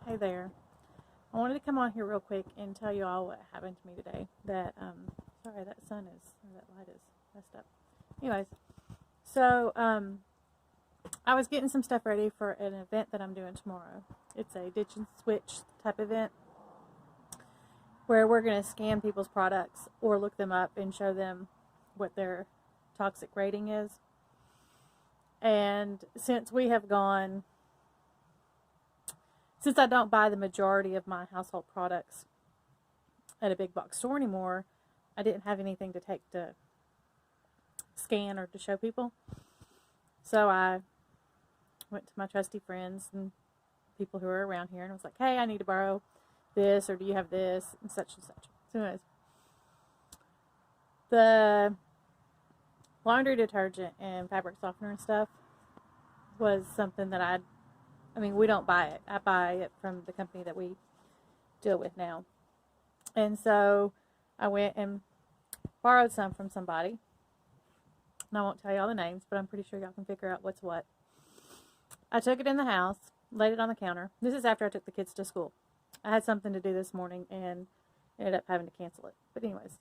Hey there. I wanted to come on here real quick and tell you all what happened to me today. Sorry, that light is messed up. Anyways, I was getting some stuff ready for an event that I'm doing tomorrow. It's a ditch and switch type event where we're going to scan people's products or look them up and show them what their toxic rating is. And since I don't buy the majority of my household products at a big box store anymore, I didn't have anything to take to scan or to show people. So I went to my trusty friends and people who are around here and was like, hey, I need to borrow this, or do you have this, and such and such. So anyways, the laundry detergent and fabric softener and stuff was something that we don't buy it. I buy it from the company that we deal with now. And so I went and borrowed some from somebody. And I won't tell you all the names, but I'm pretty sure y'all can figure out what's what. I took it in the house, laid it on the counter. This is after I took the kids to school. I had something to do this morning and ended up having to cancel it. But anyways,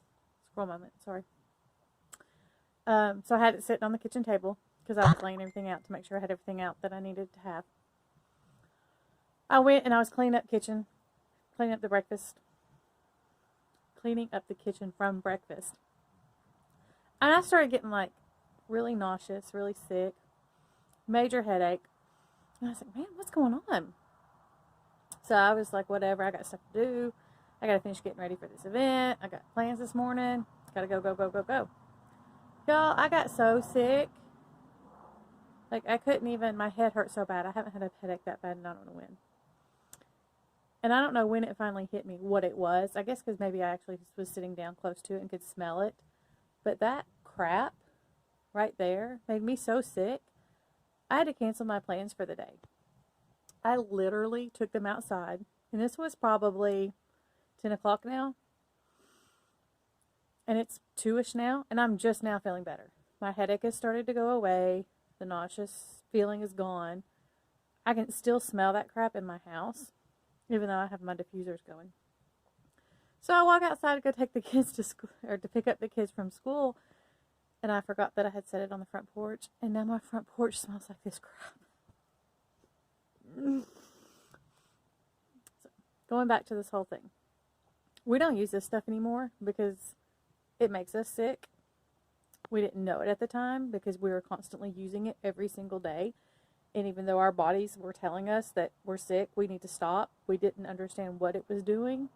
scroll moment, sorry. So I had it sitting on the kitchen table because I was laying everything out to make sure I had everything out that I needed to have. I went and I was cleaning up the kitchen from breakfast. And I started getting like really nauseous, really sick, major headache. And I was like, man, what's going on? So I was like, whatever, I got stuff to do. I got to finish getting ready for this event. I got plans this morning. Got to go. Y'all, I got so sick. Like, I couldn't even, my head hurt so bad. I haven't had a headache that bad and I don't know when. And I don't know when it finally hit me what it was. I guess because maybe I actually was sitting down close to it and could smell it. But that crap right there made me so sick. I had to cancel my plans for the day. I literally took them outside. And this was probably 10 o'clock now. And it's 2-ish now. And I'm just now feeling better. My headache has started to go away. The nauseous feeling is gone. I can still smell that crap in my house, even though I have my diffusers going. So I walk outside to go take the kids to school, or to pick up the kids from school, and I forgot that I had set it on the front porch, and now my front porch smells like this crap. So, going back to this whole thing. We don't use this stuff anymore because it makes us sick. We didn't know it at the time because we were constantly using it every single day. And even though our bodies were telling us that we're sick, we need to stop, we didn't understand what it was doing.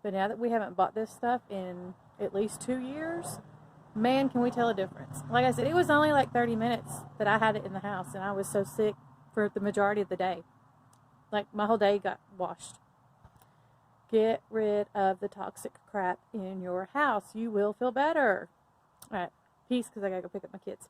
But now that we haven't bought this stuff in at least 2 years, man, can we tell a difference. Like I said, it was only like 30 minutes that I had it in the house, and I was so sick for the majority of the day. Like, my whole day got washed. Get rid of the toxic crap in your house. You will feel better. All right, peace, because I got to go pick up my kids.